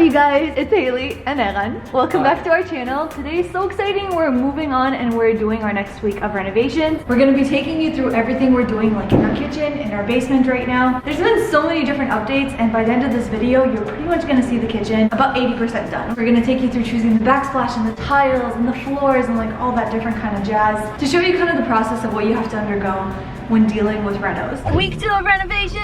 you guys? It's Haley and Eran. Welcome back to our channel. Today is so exciting. We're moving on and we're doing our next week of renovations. We're gonna be taking you through everything we're doing, like in our kitchen, in our basement right now. There's been so many different updates, and by the end of this video, you're pretty much gonna see the kitchen about 80% done. We're gonna take you through choosing the backsplash and the tiles and the floors and like all that different kind of jazz to show you kind of the process of what you have to undergo when dealing with renos. Week 2 of renovation!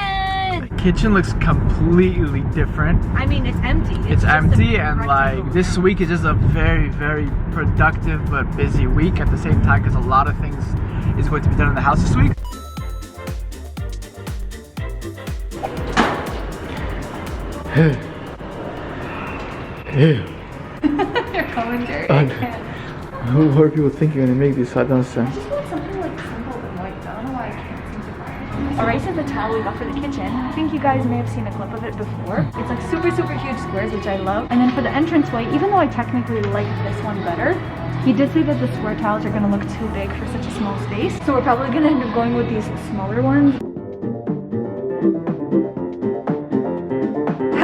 The kitchen looks completely different. I mean, it's empty. It's empty, and like this week is just a very, very productive but busy week at the same time because a lot of things is going to be done in the house this week. Your commentary. What are people thinking when they make these? I don't understand. I just want something like simple and white. I don't know why I can't seem to find it. Alright, so the towel we got for the kitchen. I think you guys may have seen a clip of it before. It's like super, super huge squares, which I love. And then for the entranceway, even though I technically like this one better, he did say that the square tiles are gonna look too big for such a small space. So we're probably gonna end up going with these smaller ones.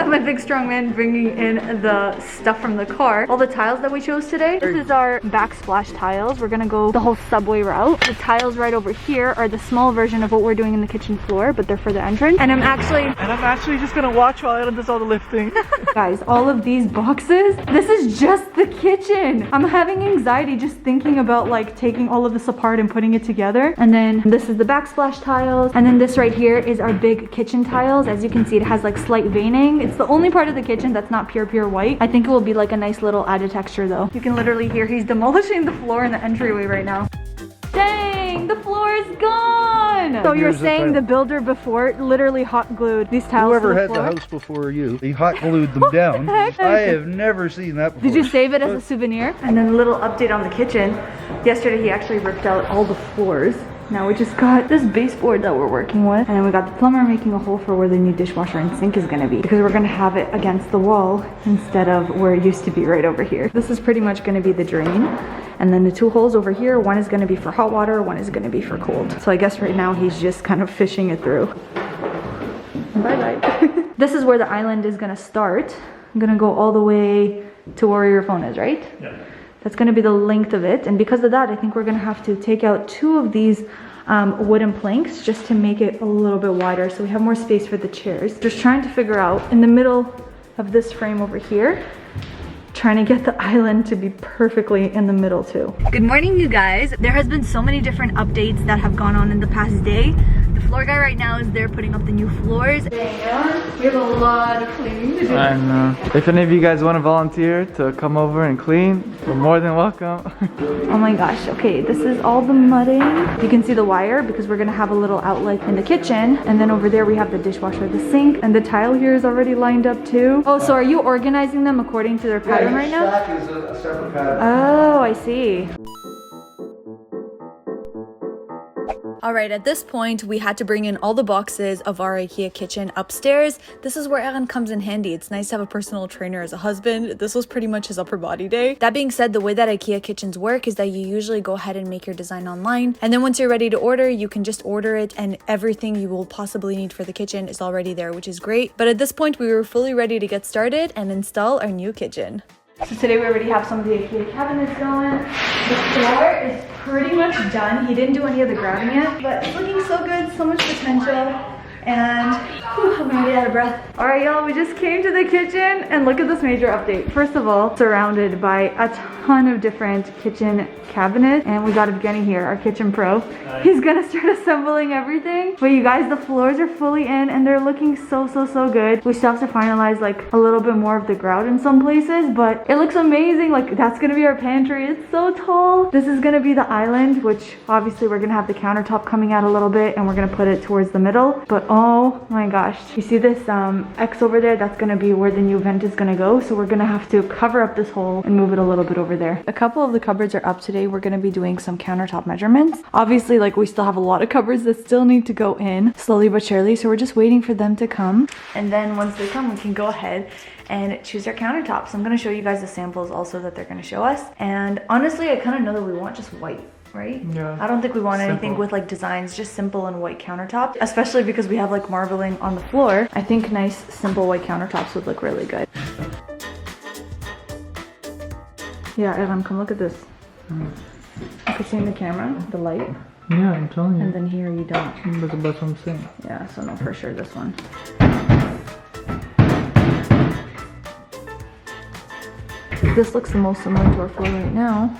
My big strong man bringing in the stuff from the car. All the tiles that we chose today. This is our backsplash tiles. We're gonna go the whole subway route. The tiles right over here are the small version of what we're doing in the kitchen floor, but they're for the entrance. And I'm actually just gonna watch while Ellen does all the lifting. Guys, all of these boxes, this is just the kitchen. I'm having anxiety just thinking about like taking all of this apart and putting it together. And then this is the backsplash tiles. And then this right here is our big kitchen tiles. As you can see, it has like slight veining. It's the only part of the kitchen that's not pure white. I think it will be like a nice little added texture though. You can literally hear he's demolishing the floor in the entryway right now. Dang, the floor is gone! So you're saying the builder before literally hot glued these tiles Whoever to the had floor? the house before you, he hot glued them down. I have never seen that before. Did you save it as a souvenir? And then a little update on the kitchen. Yesterday he actually ripped out all the floors. Now we just got this baseboard that we're working with, and then we got the plumber making a hole for where the new dishwasher and sink is gonna be, because we're gonna have it against the wall instead of where it used to be right over here. This is pretty much gonna be the drain, and then the 2 holes over here, one is gonna be for hot water, one is gonna be for cold. So I guess right now he's just kind of fishing it through. Bye-bye. This is where the island is gonna start. I'm gonna go all the way to where your phone is, right? Yeah. That's going to be the length of it, and because of that I think we're going to have to take out 2 of these wooden planks just to make it a little bit wider so we have more space for the chairs. Just trying to figure out in the middle of this frame over here, trying to get the island to be perfectly in the middle too. Good morning, you guys. There has been so many different updates that have gone on in the past day. The floor guy right now is there putting up the new floors. Damn, we have a lot of cleaning to do. And if any of you guys want to volunteer to come over and clean, you're more than welcome. Oh my gosh, okay, this is all the mudding. You can see the wire because we're gonna have a little outlet in the kitchen, and then over there we have the dishwasher, the sink, and the tile here is already lined up too. Oh, so are you organizing them according to their pattern right now? Stack is a separate pattern. Oh, I see. Alright, at this point, we had to bring in all the boxes of our Ikea kitchen upstairs. This is where Eran comes in handy. It's nice to have a personal trainer as a husband. This was pretty much his upper body day. That being said, the way that Ikea kitchens work is that you usually go ahead and make your design online. And then once you're ready to order, you can just order it and everything you will possibly need for the kitchen is already there, which is great. But at this point, we were fully ready to get started and install our new kitchen. So today we already have some of the Ikea cabinets going. The floor is pretty much done. He didn't do any of the grouting yet, but it's looking so good, so much potential. And whew, I'm already out of breath. All right, y'all, we just came to the kitchen and look at this major update. First of all, surrounded by a ton of different kitchen cabinets, and we got Evgeny here, our kitchen pro. He's gonna start assembling everything. But you guys, the floors are fully in and they're looking so good. We still have to finalize like a little bit more of the grout in some places, but it looks amazing. Like that's gonna be our pantry. It's so tall. This is gonna be the island, which obviously we're gonna have the countertop coming out a little bit and we're gonna put it towards the middle. But oh my gosh, you see this X over there? That's gonna be where the new vent is gonna go. So we're gonna have to cover up this hole and move it a little bit over there. A couple of the cupboards are up today. We're gonna be doing some countertop measurements. Obviously, like we still have a lot of cupboards that still need to go in slowly but surely. So we're just waiting for them to come. And then once they come, we can go ahead and choose our countertops. I'm gonna show you guys the samples also that they're gonna show us. And honestly, I kind of know that we want just white. Right? Yeah. I don't think we want anything with like designs, just simple and white countertop, especially because we have like marbling on the floor. I think nice simple white countertops would look really good. Yeah, Evan, come look at this. You can see in the camera, the light. Yeah, I'm telling you. And then here you don't. That's what I'm saying. Yeah, so no, for sure this one. This looks the most similar to our floor right now,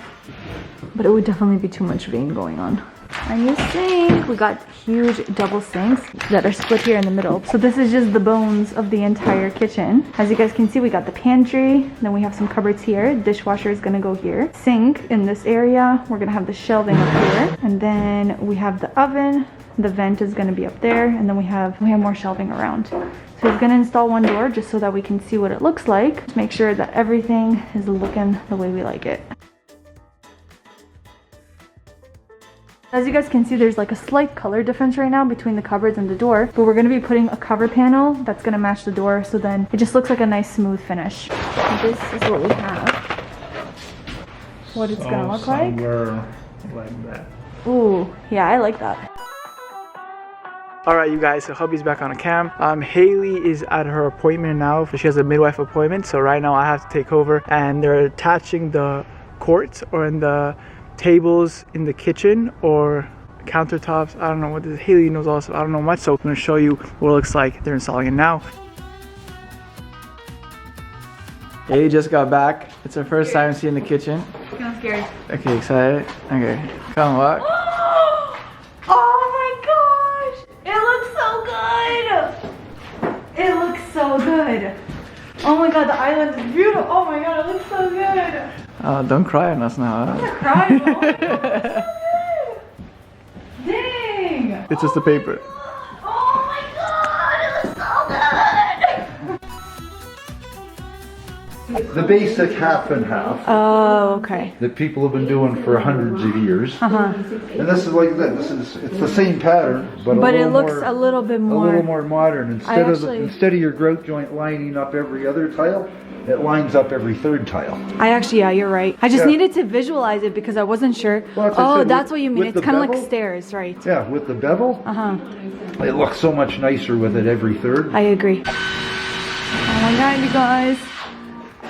but it would definitely be too much vein going on. Our new sink. We got huge double sinks that are split here in the middle. So this is just the bones of the entire kitchen. As you guys can see, we got the pantry. Then we have some cupboards here. Dishwasher is gonna go here. Sink in this area. We're gonna have the shelving up here. And then we have the oven. The vent is gonna be up there. And then we have more shelving around. So he's gonna install one door just so that we can see what it looks like. Just make sure that everything is looking the way we like it. As you guys can see, there's like a slight color difference right now between the cupboards and the door, but we're going to be putting a cover panel that's going to match the door, so then it just looks like a nice smooth finish. This is what we have. What it's going to look like. Like that. Ooh, yeah, I like that. All right, you guys, so hubby's back on a cam. Haley is at her appointment now. She has a midwife appointment, so right now I have to take over, and they're attaching the quartz or in the tables in the kitchen or countertops. I don't know what this is. Haley knows also. I don't know much, so I'm going to show you what it looks like. They're installing it now. Haley just got back. It's her first time seeing the kitchen. I'm scared. Okay, excited? Okay, come on, walk. Oh my gosh! It looks so good! It looks so good. Oh my god, the island is beautiful. Oh my god, it looks so good. Don't cry on us now. I'm not crying. Oh my god, it's so good. Dang! It's just the paper. Oh my god, it looks so good! The basic half and half Oh, okay. that people have been doing for hundreds of years. And this is like that. It's the same pattern, but it looks a little bit more. A little more modern. Instead actually- of your grout joint lining up every other tile, it lines up every third tile. Yeah, you're right. I just Yeah. needed to visualize it because I wasn't sure. Well, that's what I Oh, said, that's what you mean. with It's the kind of like bevel? stairs, right? Yeah, with the bevel, it looks so much nicer with it every third. I agree. Oh my god, you guys.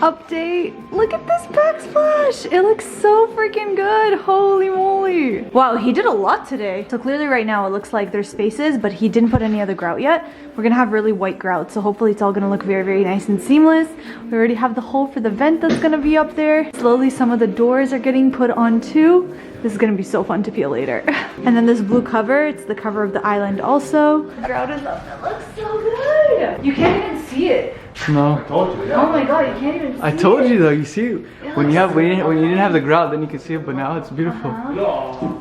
Update. Look at this backsplash. It looks so freaking good. Holy moly. Wow, he did a lot today. So clearly right now it looks like there's spaces, but he didn't put any other grout yet. We're gonna have really white grout, so hopefully it's all gonna look very, very nice and seamless. We already have the hole for the vent that's gonna be up there. Slowly some of the doors are getting put on too. This is gonna be so fun to peel later. And then this blue cover, it's the cover of the island also. The grout is up. It looks so good. You can't even see it. No. Told you, yeah. Oh my god, you can't even see I told it. you though. You see, when you didn't have the grout, then you can see it. But now it's beautiful. Oh my god,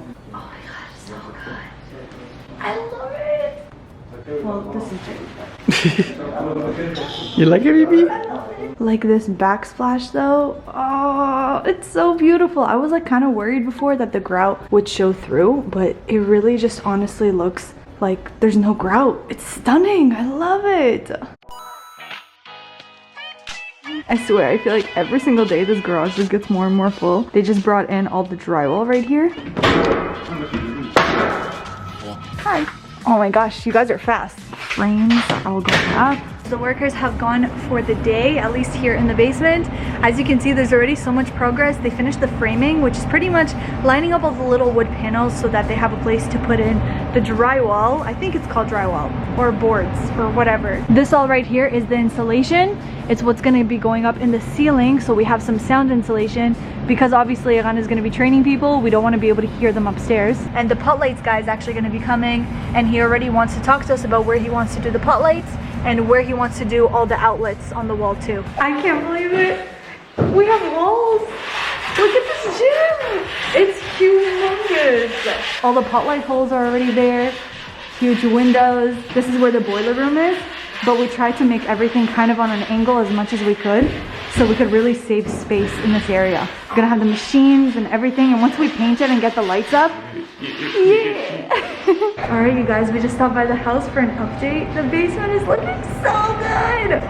it's so good. I love it. Well, this is Jay's. You like it, baby? Like this backsplash though, oh, it's so beautiful. I was like kind of worried before that the grout would show through, but it really just honestly looks like there's no grout. It's stunning. I love it. I swear, I feel like every single day this garage just gets more and more full. They just brought in all the drywall right here. Hi. Oh my gosh, you guys are fast. Frames are all going up. The workers have gone for the day, at least here in the basement. As you can see, there's already so much progress. They finished the framing, which is pretty much lining up all the little wood panels so that they have a place to put in the drywall. I think it's called drywall or boards or whatever. This all right here is the insulation. It's what's going to be going up in the ceiling, so we have some sound insulation because obviously Iran is going to be training people. We don't want to be able to hear them upstairs. And the pot lights guy is actually going to be coming, and he already wants to talk to us about where he wants to do the pot lights and where he wants to do all the outlets on the wall too. I can't believe it. We have walls. Look at this gym. It's humongous. All the pot light holes are already there. Huge windows. This is where the boiler room is, but we tried to make everything kind of on an angle as much as we could so we could really save space in this area. We're gonna have the machines and everything, and once we paint it and get the lights up, yeah. All right, you guys, we just stopped by the house for an update. The basement is looking so good.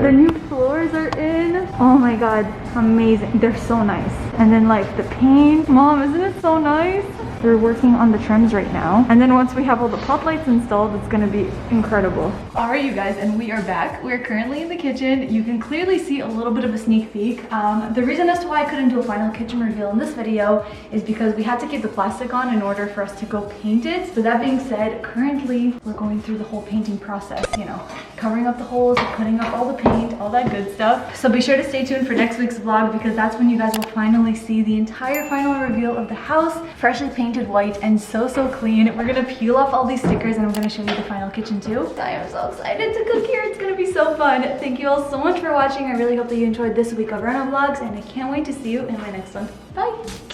The new floors are in. Oh my god, amazing. They're so nice. And then like the paint. Mom, isn't it so nice? They're working on the trims right now. And then once we have all the pop lights installed, it's gonna be incredible. All right, you guys, and we are back. We're currently in the kitchen. You can clearly see a little bit of a sneak peek. The reason as to why I couldn't do a final kitchen reveal in this video is because we had to keep the plastic on in order for us to go paint it. So that being said, currently we're going through the whole painting process, you know, covering up the holes, putting up all the paint, all that good stuff. So be sure to stay tuned for next week's vlog because that's when you guys will finally see the entire final reveal of the house, freshly painted white and so clean. We're gonna peel off all these stickers and I'm gonna show you the final kitchen too. I am so excited to cook here. It's gonna be so fun. Thank you all so much for watching. I really hope that you enjoyed this week of Reno vlogs and I can't wait to see you in my next one. Bye!